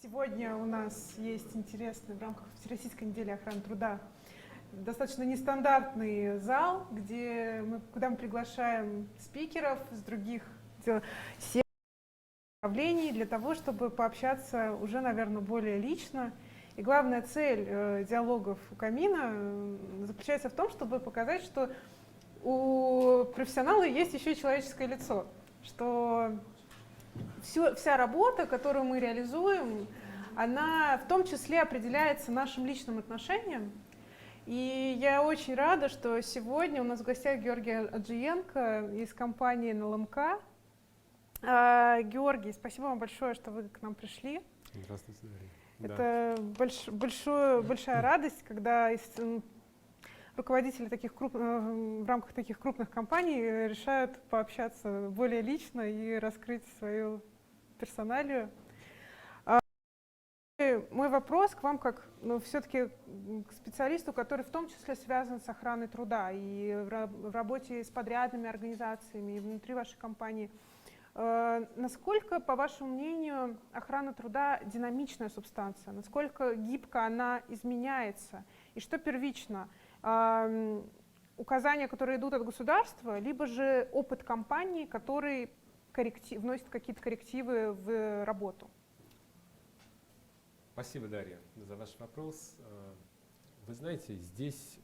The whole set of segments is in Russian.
Сегодня у нас есть интересный в рамках Всероссийской недели охраны труда достаточно нестандартный зал, куда мы приглашаем спикеров из других сфер направлений для того, чтобы пообщаться уже, наверное, более лично. И главная цель диалогов у камина заключается в том, чтобы показать, что у профессионала есть еще и человеческое лицо, что вся работа, которую мы реализуем, она в том числе определяется нашим личным отношением. И я очень рада, что сегодня у нас в гостях Георгий Аджиенко из компании НЛМК. Георгий, спасибо вам большое, что вы к нам пришли. Здравствуйте, Дарья. Это большая радость, когда руководители в рамках таких крупных компаний решают пообщаться более лично и раскрыть свою персоналию. Мой вопрос к вам как все-таки к специалисту, который в том числе связан с охраной труда и в работе с подрядными организациями и внутри вашей компании. Насколько, по вашему мнению, охрана труда динамичная субстанция? Насколько гибко она изменяется? И что первично? Указания, которые идут от государства, либо же опыт компании, который вносит какие-то коррективы в работу? Спасибо, Дарья, за ваш вопрос. Вы знаете, здесь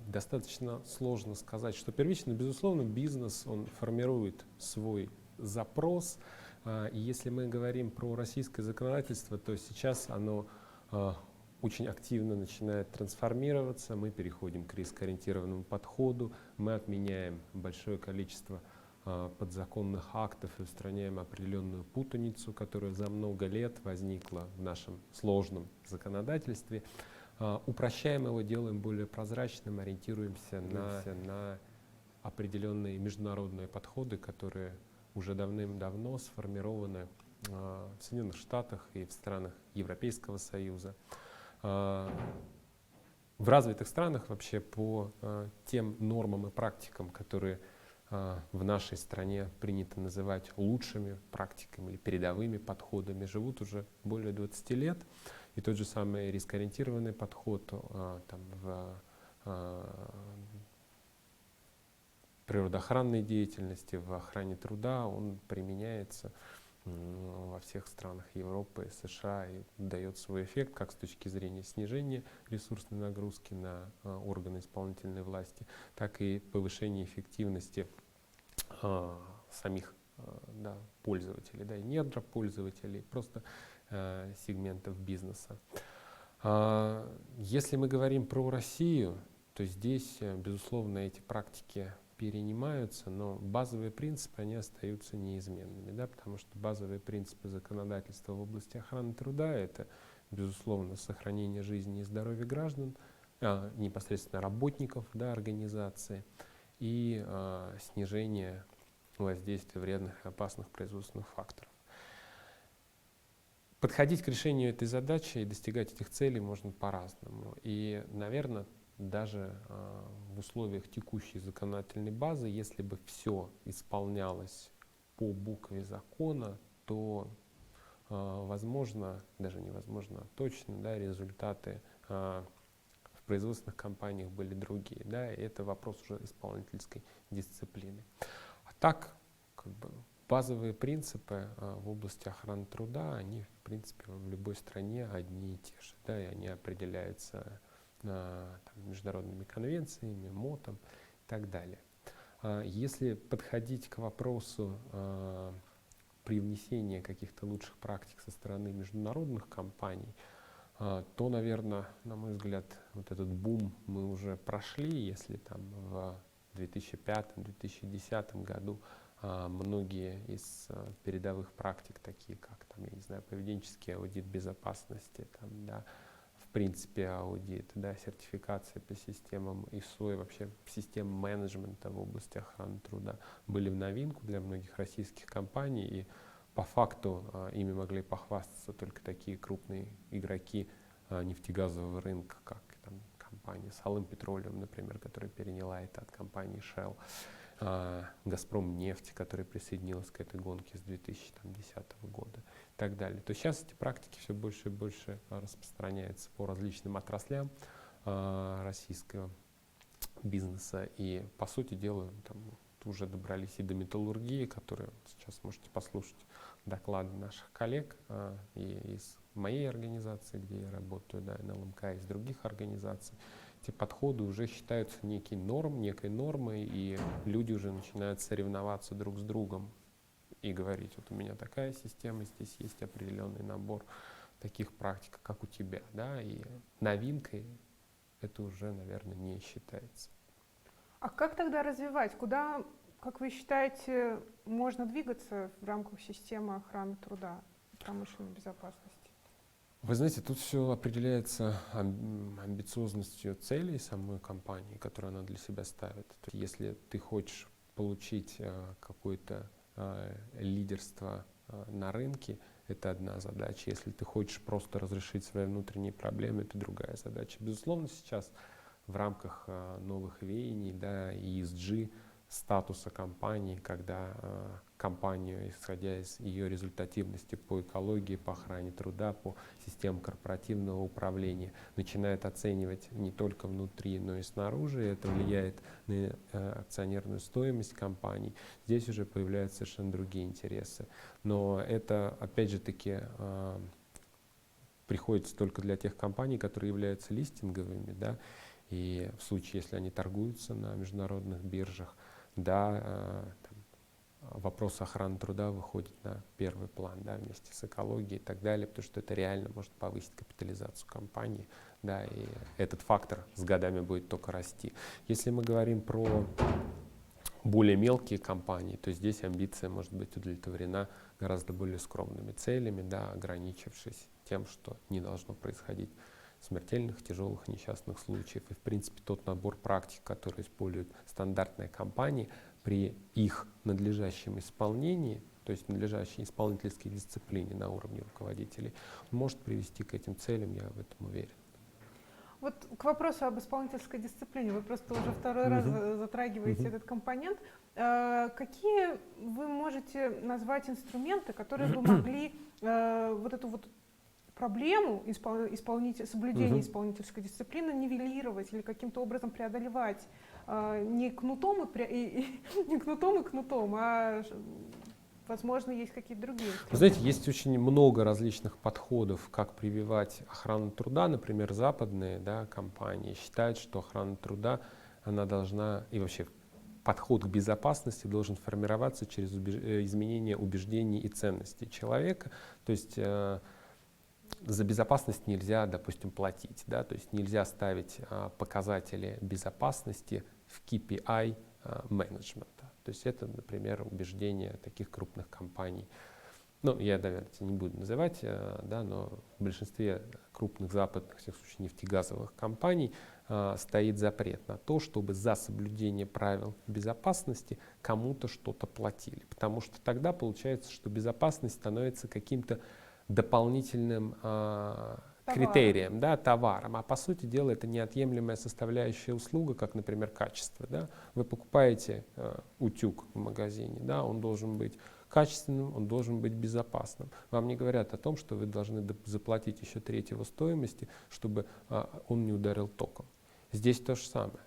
достаточно сложно сказать, что первично, безусловно, бизнес, он формирует свой запрос. И если мы говорим про российское законодательство, то сейчас оно очень активно начинает трансформироваться. Мы переходим к рискоориентированному подходу, мы отменяем большое количество подзаконных актов и устраняем определенную путаницу, которая за много лет возникла в нашем сложном законодательстве. Упрощаем его, делаем более прозрачным, ориентируемся на определенные международные подходы, которые уже давным-давно сформированы в Соединенных Штатах и в странах Европейского Союза. В развитых странах вообще по тем нормам и практикам, которые в нашей стране принято называть лучшими практиками или передовыми подходами, живут уже более 20 лет. И тот же самый рискоориентированный подход в природоохранной деятельности, в охране труда, он применяется во всех странах Европы, США и дает свой эффект как с точки зрения снижения ресурсной нагрузки на органы исполнительной власти, так и повышения эффективности самих пользователей, и недропользователей, просто сегментов бизнеса. Если мы говорим про Россию, то здесь, безусловно, эти практики перенимаются, но базовые принципы, они остаются неизменными, потому что базовые принципы законодательства в области охраны труда — это, безусловно, сохранение жизни и здоровья граждан, непосредственно работников организации, и снижение воздействия вредных и опасных производственных факторов. Подходить к решению этой задачи и достигать этих целей можно по-разному. И, наверное, даже в условиях текущей законодательной базы, если бы все исполнялось по букве закона, то возможно, даже невозможно, а точно, результаты в производственных компаниях были другие. И это вопрос уже исполнительской дисциплины. А так, базовые принципы в области охраны труда, они, в принципе, в любой стране одни и те же. И они определяются международными конвенциями, МОТом и так далее. Если подходить к вопросу привнесения каких-то лучших практик со стороны международных компаний, то, наверное, на мой взгляд, вот этот бум мы уже прошли. Если в 2005-2010 году многие из передовых практик, такие как поведенческий аудит безопасности, в принципе аудит, сертификация по системам ISO и вообще систем менеджмента в области охраны труда, были в новинку для многих российских компаний, и по факту ими могли похвастаться только такие крупные игроки нефтегазового рынка, как компания Salym Petroleum, например, которая переняла это от компании Shell, Газпром нефть, которая присоединилась к этой гонке с 2010 года. так далее. То сейчас эти практики все больше и больше распространяются по различным отраслям российского бизнеса. И, по сути дела, там уже добрались и до металлургии, которые сейчас можете послушать доклады наших коллег и из моей организации, где я работаю, да, НЛМК, и из других организаций. Эти подходы уже считаются некой нормой, и люди уже начинают соревноваться друг с другом и говорить: вот у меня такая система, здесь есть определенный набор таких практик, как у тебя, да, и новинкой это уже, наверное, не считается. А как тогда развивать? Куда, как вы считаете, можно двигаться в рамках системы охраны труда и промышленной безопасности? Вы знаете, тут все определяется амбициозностью целей самой компании, которую она для себя ставит. То есть, если ты хочешь получить какое-то лидерство на рынке, это одна задача. Если ты хочешь просто разрешить свои внутренние проблемы, это другая задача. Безусловно, сейчас в рамках новых веяний, да, ESG, статуса компании, когда компанию, исходя из ее результативности по экологии, по охране труда, по системам корпоративного управления, начинает оценивать не только внутри, но и снаружи. Это влияет на акционерную стоимость компаний. Здесь уже появляются совершенно другие интересы. Но это, опять же таки, приходится только для тех компаний, которые являются листинговыми, да, и в случае, если они торгуются на международных биржах, да, вопрос охраны труда выходит на первый план, да, вместе с экологией и так далее, потому что это реально может повысить капитализацию компании, да, и этот фактор с годами будет только расти. Если мы говорим про более мелкие компании, то здесь амбиция может быть удовлетворена гораздо более скромными целями, да, ограничившись тем, что не должно происходить смертельных, тяжелых, несчастных случаев. И, в принципе, тот набор практик, который используют стандартные компании, при их надлежащем исполнении, то есть надлежащей исполнительской дисциплине на уровне руководителей, может привести к этим целям, я в этом уверен. Вот к вопросу об исполнительской дисциплине. Вы просто уже второй раз затрагиваете этот компонент. Какие вы можете назвать инструменты, которые бы могли вот эту вот проблему соблюдения исполнительской дисциплины нивелировать или каким-то образом преодолевать не кнутом и кнутом, а возможно, есть какие-то другие инструменты? Вы знаете, есть очень много различных подходов, как прививать охрану труда. Например, западные, да, компании считают, что охрана труда, она должна, и вообще подход к безопасности должен формироваться через изменение убеждений и ценностей человека. То есть за безопасность нельзя, допустим, платить, да, то есть нельзя ставить показатели безопасности в KPI менеджмента. То есть это, например, убеждение таких крупных компаний. Ну, я, наверное, не буду называть, да, но в большинстве крупных западных, в всех случаях, нефтегазовых компаний стоит запрет на то, чтобы за соблюдение правил безопасности кому-то что-то платили. Потому что тогда получается, что безопасность становится каким-то дополнительным критерием, да, товаром. А по сути дела это неотъемлемая составляющая услуга, как, например, качество. Да? Вы покупаете утюг в магазине, да, он должен быть качественным, он должен быть безопасным. Вам не говорят о том, что вы должны заплатить еще треть его стоимости, чтобы он не ударил током. Здесь то же самое.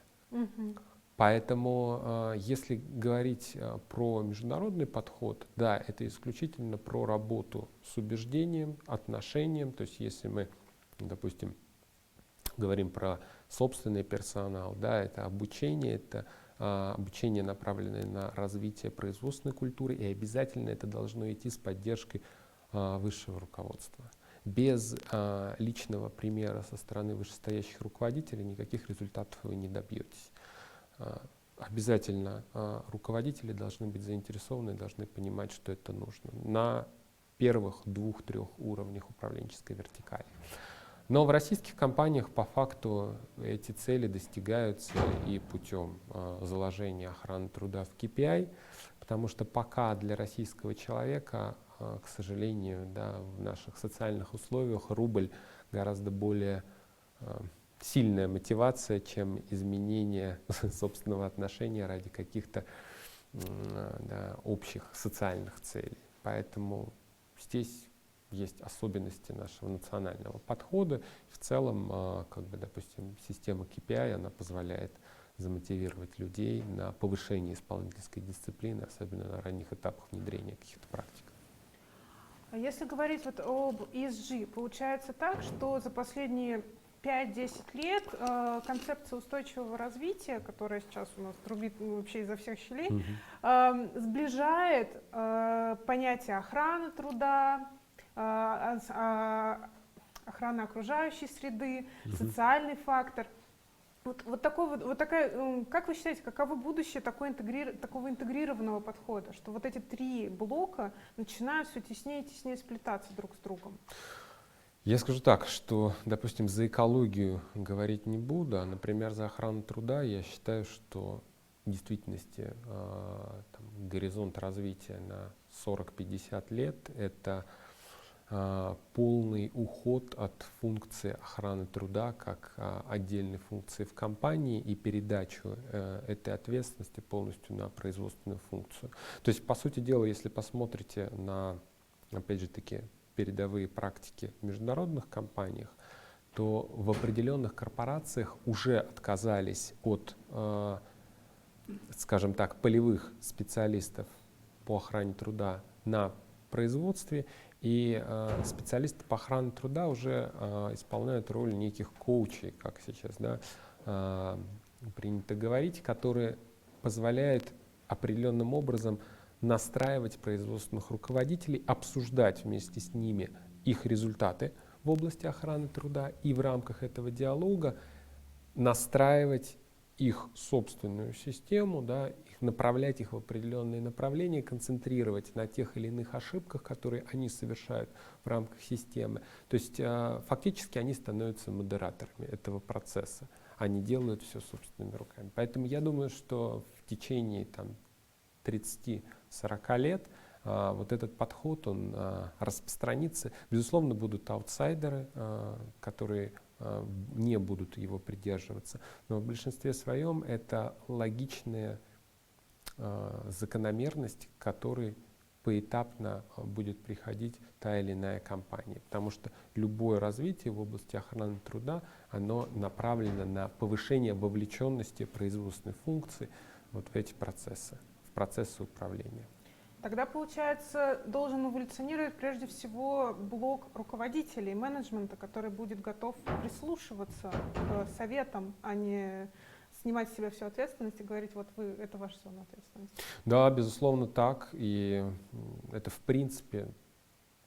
Поэтому, если говорить про международный подход, да, это исключительно про работу с убеждением, отношением. То есть, если мы, допустим, говорим про собственный персонал, да, это обучение, направленное на развитие производственной культуры, и обязательно это должно идти с поддержкой высшего руководства. Без личного примера со стороны вышестоящих руководителей никаких результатов вы не добьетесь. Обязательно руководители должны быть заинтересованы, должны понимать, что это нужно на первых 2-3 уровнях управленческой вертикали. Но в российских компаниях по факту эти цели достигаются и путем заложения охраны труда в KPI, потому что пока для российского человека, к сожалению, да, в наших социальных условиях рубль гораздо более сильная мотивация, чем изменение собственного отношения ради каких-то общих социальных целей. Поэтому здесь есть особенности нашего национального подхода. В целом, допустим, система KPI, она позволяет замотивировать людей на повышение исполнительской дисциплины, особенно на ранних этапах внедрения каких-то практик. А если говорить вот об ESG, получается так, что за последние 5-10 лет концепция устойчивого развития, которая сейчас у нас трубит вообще изо всех щелей, сближает понятие охраны труда, охраны окружающей среды, социальный фактор. Как вы считаете, каково будущее такого интегрированного подхода, что вот эти три блока начинают все теснее и теснее сплетаться друг с другом? Я скажу так, что, допустим, за экологию говорить не буду, а, например, за охрану труда я считаю, что в действительности горизонт развития на 40-50 лет — это полный уход от функции охраны труда как отдельной функции в компании и передачу этой ответственности полностью на производственную функцию. То есть, по сути дела, если посмотрите на, опять же таки, передовые практики в международных компаниях, то в определенных корпорациях уже отказались от, скажем так, полевых специалистов по охране труда на производстве, и специалисты по охране труда уже исполняют роль неких коучей, как сейчас принято говорить, которые позволяют определенным образом настраивать производственных руководителей, обсуждать вместе с ними их результаты в области охраны труда и в рамках этого диалога настраивать их собственную систему, направлять их в определенные направления, концентрировать на тех или иных ошибках, которые они совершают в рамках системы. То есть фактически они становятся модераторами этого процесса. Они делают все собственными руками. Поэтому я думаю, что в течение 30-40 лет вот этот подход, он распространится. Безусловно, будут аутсайдеры, которые не будут его придерживаться, но в большинстве своем это логичная закономерность, к которой поэтапно будет приходить та или иная компания. Потому что любое развитие в области охраны труда, оно направлено на повышение вовлеченности производственной функции вот в эти процессы, в процессы управления. Тогда, получается, должен эволюционировать прежде всего блок руководителей, менеджмента, который будет готов прислушиваться к советам, а не снимать с себя всю ответственность и говорить, вот вы, это ваша зона ответственности. Да, безусловно, так. И это, в принципе,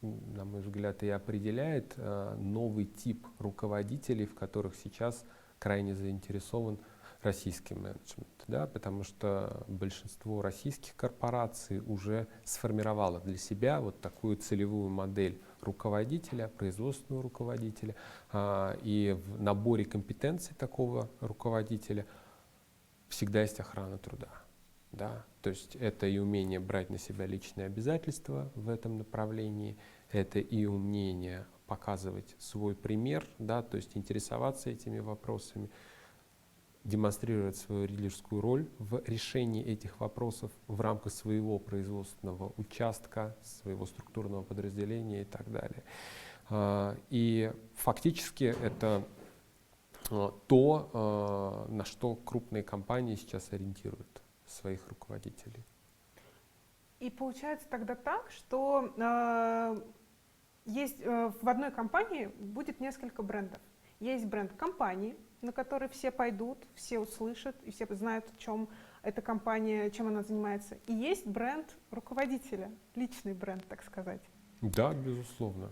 на мой взгляд, и определяет новый тип руководителей, в которых сейчас крайне заинтересован российский менеджмент, потому что большинство российских корпораций уже сформировало для себя вот такую целевую модель руководителя, производственного руководителя, и в наборе компетенций такого руководителя всегда есть охрана труда. То есть это и умение брать на себя личные обязательства в этом направлении, это и умение показывать свой пример, то есть интересоваться этими вопросами, демонстрировать свою лидерскую роль в решении этих вопросов в рамках своего производственного участка, своего структурного подразделения и так далее. И фактически это то, на что крупные компании сейчас ориентируют своих руководителей. И получается тогда так, что есть в одной компании будет несколько брендов. Есть бренд компании, на который все пойдут, все услышат и все знают, о чем эта компания, чем она занимается. И есть бренд руководителя, личный бренд, так сказать. Да, безусловно.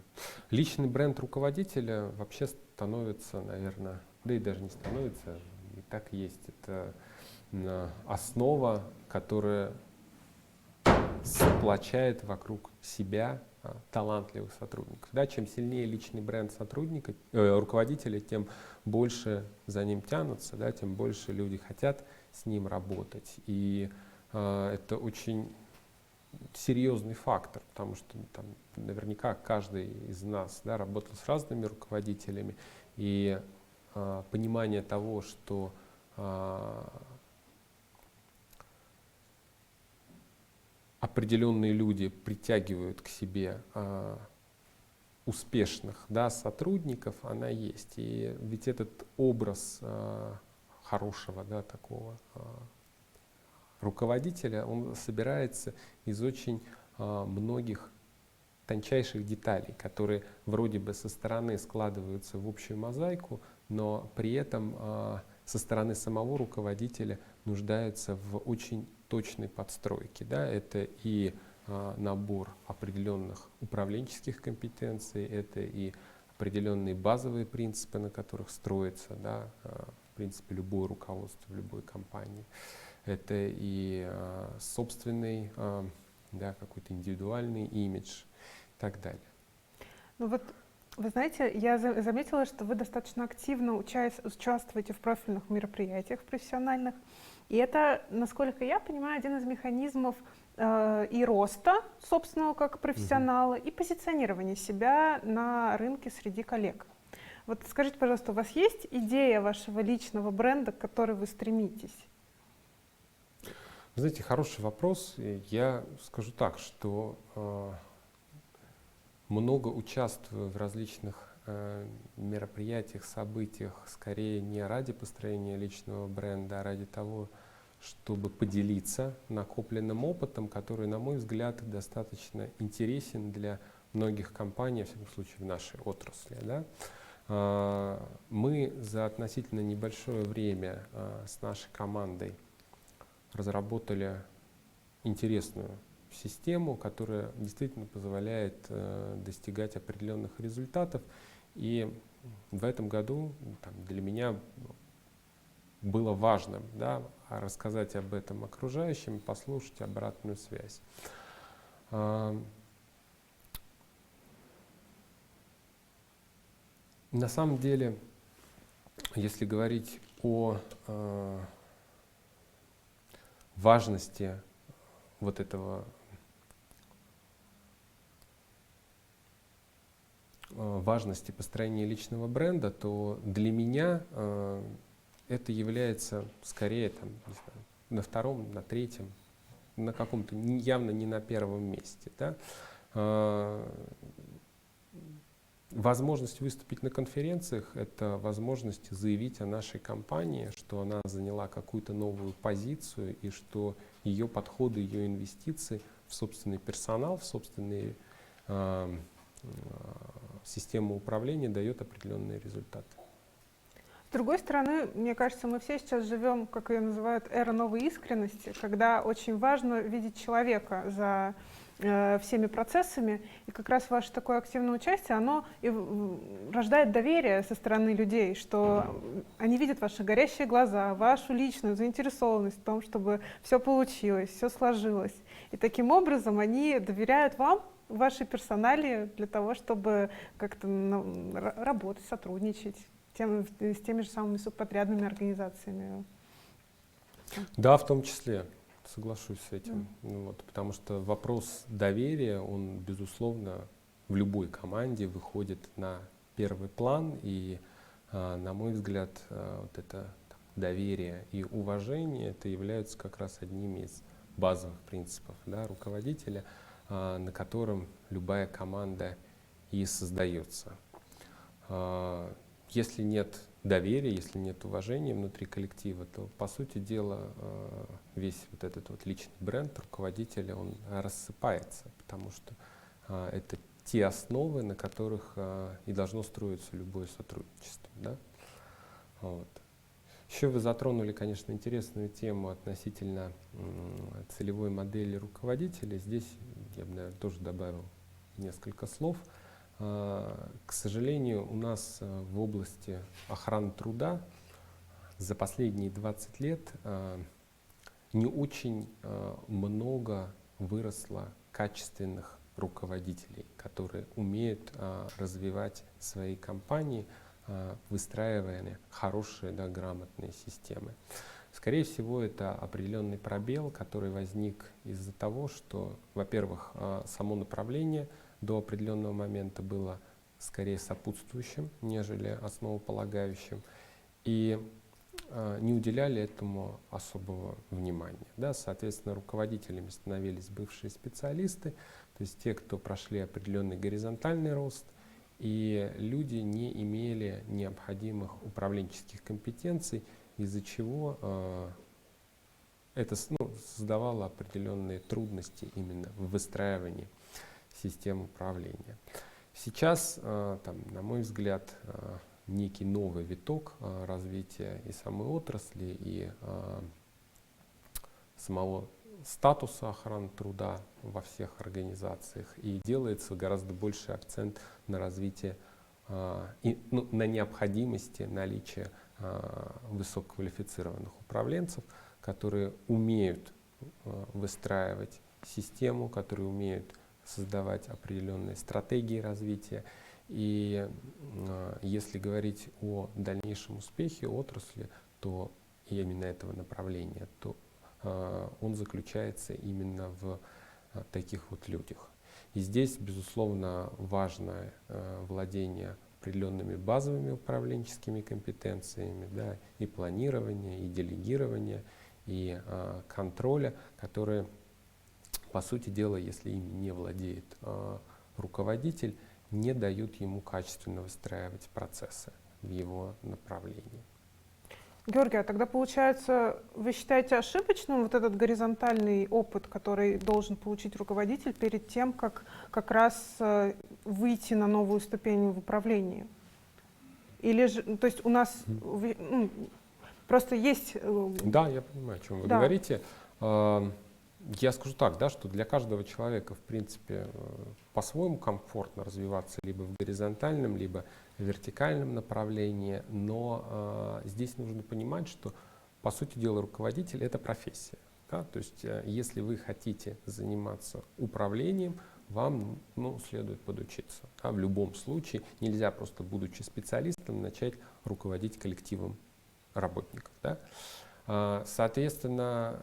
Личный бренд руководителя вообще становится, наверное, да и даже не становится, и так и есть. Это основа, которая сплочает вокруг себя талантливых сотрудников. Чем сильнее личный бренд руководителя, тем больше за ним тянутся, тем больше люди хотят с ним работать. И это очень серьезный фактор, потому что наверняка каждый из нас работал с разными руководителями, и понимание того, что определенные люди притягивают к себе успешных, да, сотрудников, она есть. И ведь этот образ хорошего, да, такого руководителя, он собирается из очень многих тончайших деталей, которые вроде бы со стороны складываются в общую мозаику, но при этом со стороны самого руководителя нуждаются в очень точной подстройке. Да? Это и набор определенных управленческих компетенций, это и определенные базовые принципы, на которых строится, да, в принципе, любое руководство в любой компании. Это и собственный, да, какой-то индивидуальный имидж и так далее. Ну вот, вы знаете, я заметила, что вы достаточно активно участвуете в профильных мероприятиях профессиональных. И это, насколько я понимаю, один из механизмов и роста собственного как профессионала, и позиционирования себя на рынке среди коллег. Вот скажите, пожалуйста, у вас есть идея вашего личного бренда, к которой вы стремитесь? Вы знаете, хороший вопрос. Я скажу так, что много участвую в различных мероприятиях, событиях, скорее не ради построения личного бренда, а ради того, чтобы поделиться накопленным опытом, который, на мой взгляд, достаточно интересен для многих компаний, во всяком случае в нашей отрасли. Да? Мы за относительно небольшое время с нашей командой разработали интересную систему, которая действительно позволяет достигать определенных результатов. И в этом году для меня было важным, да, рассказать об этом окружающим, послушать обратную связь. На самом деле, если говорить о важности вот этого важности построения личного бренда, то для меня это является скорее там, не знаю, на втором, на третьем, на каком-то явно не на первом месте. Да? Возможность выступить на конференциях — это возможность заявить о нашей компании, что она заняла какую-то новую позицию и что ее подходы, ее инвестиции в собственный персонал, в собственные систему управления дает определенные результаты. С другой стороны, мне кажется, мы все сейчас живем, как ее называют, эра новой искренности, когда очень важно видеть человека за всеми процессами, и как раз ваше такое активное участие, оно и рождает доверие со стороны людей, что они видят ваши горящие глаза, вашу личную заинтересованность в том, чтобы все получилось, все сложилось. И таким образом они доверяют вам, вашей персоналии, для того, чтобы как-то работать, сотрудничать с теми же самыми субподрядными организациями. Да, в том числе. Соглашусь с этим. Вот, потому что вопрос доверия, он, безусловно, в любой команде выходит на первый план. И, на мой взгляд, вот это доверие и уважение, это являются как раз одними из базовых принципов, да, руководителя, на котором любая команда и создается. Если нет доверия, если нет уважения внутри коллектива, то, по сути дела, весь вот этот вот личный бренд руководителя, он рассыпается, потому что это те основы, на которых и должно строиться любое сотрудничество. Да? Вот. Еще вы затронули, конечно, интересную тему относительно целевой модели руководителя. Здесь я бы, наверное, тоже добавил несколько слов. К сожалению, у нас в области охраны труда за последние 20 лет не очень много выросло качественных руководителей, которые умеют развивать свои компании, выстраивая хорошие, да, грамотные системы. Скорее всего, это определенный пробел, который возник из-за того, что, во-первых, само направление до определенного момента было скорее сопутствующим, нежели основополагающим, и не уделяли этому особого внимания. Да? Соответственно, руководителями становились бывшие специалисты, то есть те, кто прошли определенный горизонтальный рост, и люди не имели необходимых управленческих компетенций, из-за чего это создавало определенные трудности именно в выстраивании систем управления. Сейчас, на мой взгляд, некий новый виток развития и самой отрасли, и самого статуса охраны труда во всех организациях, и делается гораздо больший акцент на развитие на необходимости наличия высококвалифицированных управленцев, которые умеют выстраивать систему, которые умеют создавать определенные стратегии развития. И если говорить о дальнейшем успехе отрасли, то именно этого направления, то он заключается именно в таких вот людях. И здесь, безусловно, важно владение определенными базовыми управленческими компетенциями, да, и планирования, и делегирования, и контроля, которые, по сути дела, если ими не владеет руководитель, не дают ему качественно выстраивать процессы в его направлении. Георгий, а тогда получается, вы считаете ошибочным вот этот горизонтальный опыт, который должен получить руководитель перед тем, как раз выйти на новую ступень в управлении? Или же, то есть у нас просто есть... Да, я понимаю, о чем вы говорите. Я скажу так, да, что для каждого человека, в принципе, по-своему комфортно развиваться либо в горизонтальном, либо в вертикальном направлении, но здесь нужно понимать, что, по сути дела, руководитель — это профессия. Да? То есть, если вы хотите заниматься управлением, вам следует подучиться. Да? В любом случае нельзя просто, будучи специалистом, начать руководить коллективом работников. Да? Соответственно,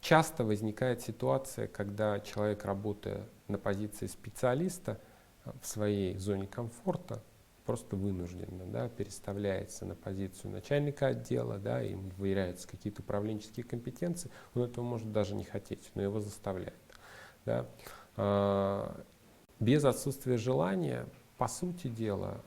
часто возникает ситуация, когда человек, работая на позиции специалиста в своей зоне комфорта, просто вынужденно переставляется на позицию начальника отдела, да, ему доверяются какие-то управленческие компетенции, он этого может даже не хотеть, но его заставляют. Да. Без отсутствия желания, по сути дела,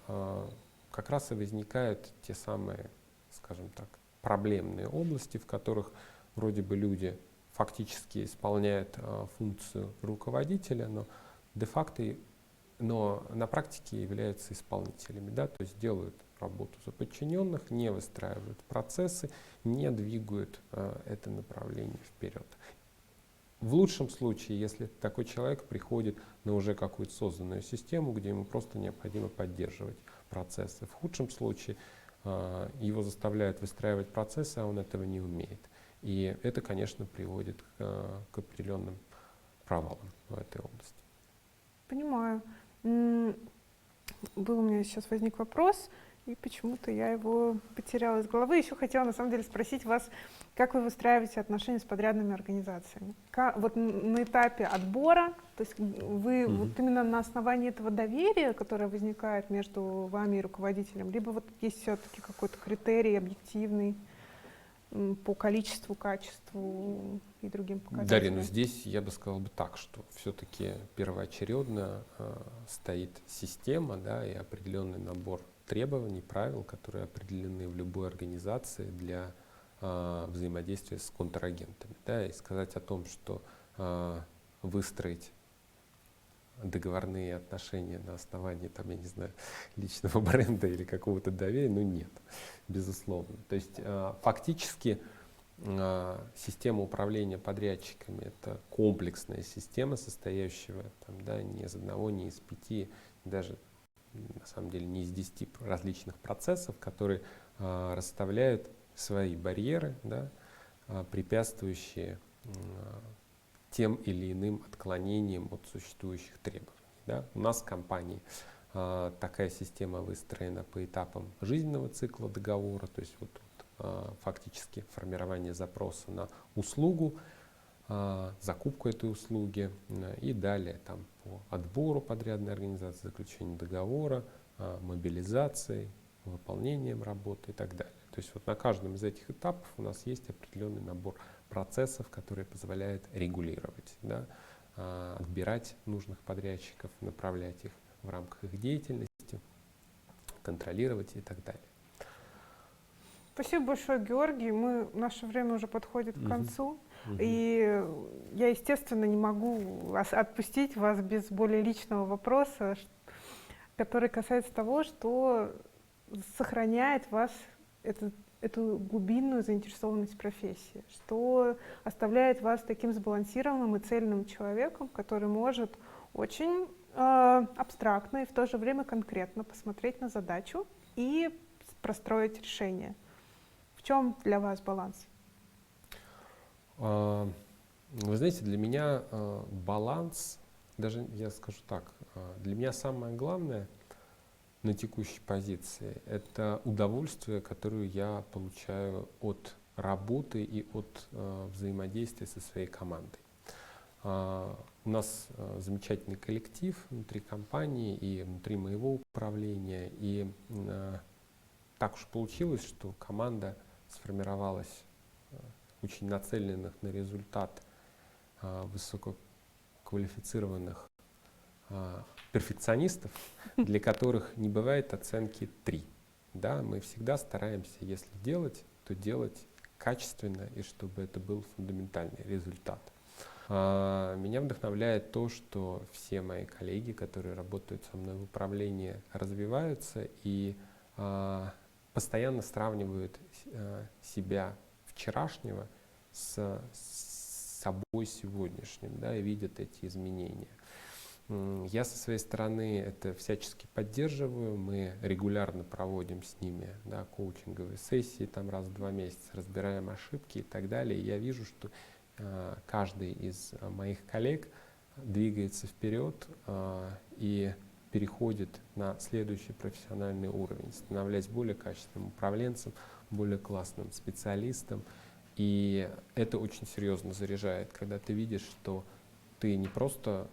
как раз и возникают те самые, скажем так, проблемные области, в которых вроде бы люди фактически исполняют функцию руководителя, но де-факто, на практике являются исполнителями, да, то есть делают работу за подчиненных, не выстраивают процессы, не двигают это направление вперед. В лучшем случае, если такой человек приходит на уже какую-то созданную систему, где ему просто необходимо поддерживать процессы. В худшем случае его заставляют выстраивать процессы, а он этого не умеет. И это, конечно, приводит к определенным провалам в этой области. Понимаю. Был у меня сейчас возник вопрос, и почему-то я его потеряла из головы. Еще хотела, на самом деле, спросить вас, как вы выстраиваете отношения с подрядными организациями? Вот на этапе отбора, то есть вы вот именно на основании этого доверия, которое возникает между вами и руководителем, либо вот есть все-таки какой-то критерий объективный по количеству, качеству и другим показателям? Дарья, ну здесь я бы сказал так, что все-таки первоочередно стоит система, да, и определенный набор требований, правил, которые определены в любой организации для взаимодействия с контрагентами. Да, и сказать о том, что выстроить договорные отношения на основании, там, я не знаю, личного бренда или какого-то доверия, нет, безусловно. То есть фактически система управления подрядчиками — это комплексная система, состоящая не из одного, не из 5, даже на самом деле не из 10 различных процессов, которые расставляют свои барьеры, да, препятствующие тем или иным отклонением от существующих требований. Да. У нас в компании такая система выстроена по этапам жизненного цикла договора, то есть фактически формирование запроса на услугу, закупку этой услуги и далее по отбору подрядной организации, заключению договора, мобилизации, выполнением работы и так далее. То есть на каждом из этих этапов у нас есть определенный набор процессов, которые позволяют регулировать, да, отбирать нужных подрядчиков, направлять их в рамках их деятельности, контролировать и так далее. Спасибо большое, Георгий. Наше время уже подходит к концу. Мгм. И я, естественно, не могу отпустить вас без более личного вопроса, который касается того, что сохраняет вас эту глубинную заинтересованность в профессии, что оставляет вас таким сбалансированным и цельным человеком, который может очень абстрактно и в то же время конкретно посмотреть на задачу и простроить решение. В чем для вас баланс? Вы знаете, для меня баланс, даже я скажу так, для меня самое главное на текущей позиции — это удовольствие, которое я получаю от работы и от взаимодействия со своей командой. У нас замечательный коллектив внутри компании и внутри моего управления, и так уж получилось, что команда сформировалась очень нацеленных на результат высококвалифицированных перфекционистов, для которых не бывает оценки 3. Да, мы всегда стараемся, если делать, то делать качественно и чтобы это был фундаментальный результат. Меня вдохновляет то, что все мои коллеги, которые работают со мной в управлении, развиваются и постоянно сравнивают себя вчерашнего с собой сегодняшним, да, и видят эти изменения. Я со своей стороны это всячески поддерживаю, мы регулярно проводим с ними, да, коучинговые сессии там раз в 2 месяца, разбираем ошибки и так далее. И я вижу, что каждый из моих коллег двигается вперед и переходит на следующий профессиональный уровень, становясь более качественным управленцем, более классным специалистом. И это очень серьезно заряжает, когда ты видишь, что ты не просто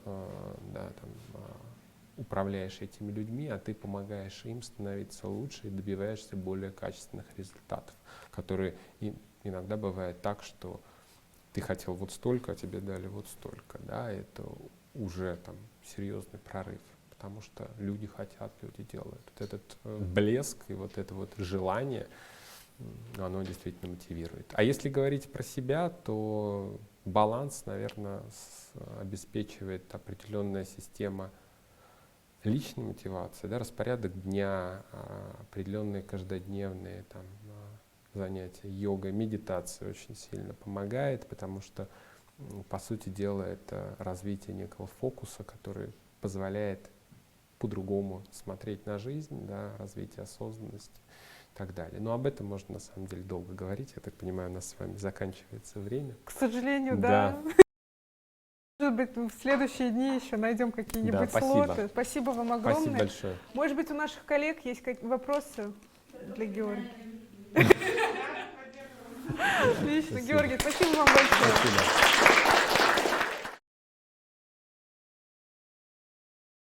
управляешь этими людьми, а ты помогаешь им становиться лучше и добиваешься более качественных результатов, которые иногда бывает так, что ты хотел вот столько, а тебе дали вот столько. Да, это уже там серьезный прорыв, потому что люди хотят, люди делают. Вот этот блеск и вот это вот желание, оно действительно мотивирует. А если говорить про себя, то баланс, наверное, обеспечивает определенная система личной мотивации, да, распорядок дня, определенные каждодневные там, занятия, йога, медитация очень сильно помогает, потому что, по сути дела, это развитие некого фокуса, который позволяет по-другому смотреть на жизнь, да, развитие осознанности и так далее. Но об этом можно на самом деле долго говорить. Я так понимаю, у нас с вами заканчивается время. К сожалению, да. Может быть, в следующие дни еще найдем какие-нибудь слоты. Спасибо вам огромное. Спасибо большое. Может быть, у наших коллег есть вопросы для Георгия? Отлично, Георгий, спасибо вам большое. Спасибо.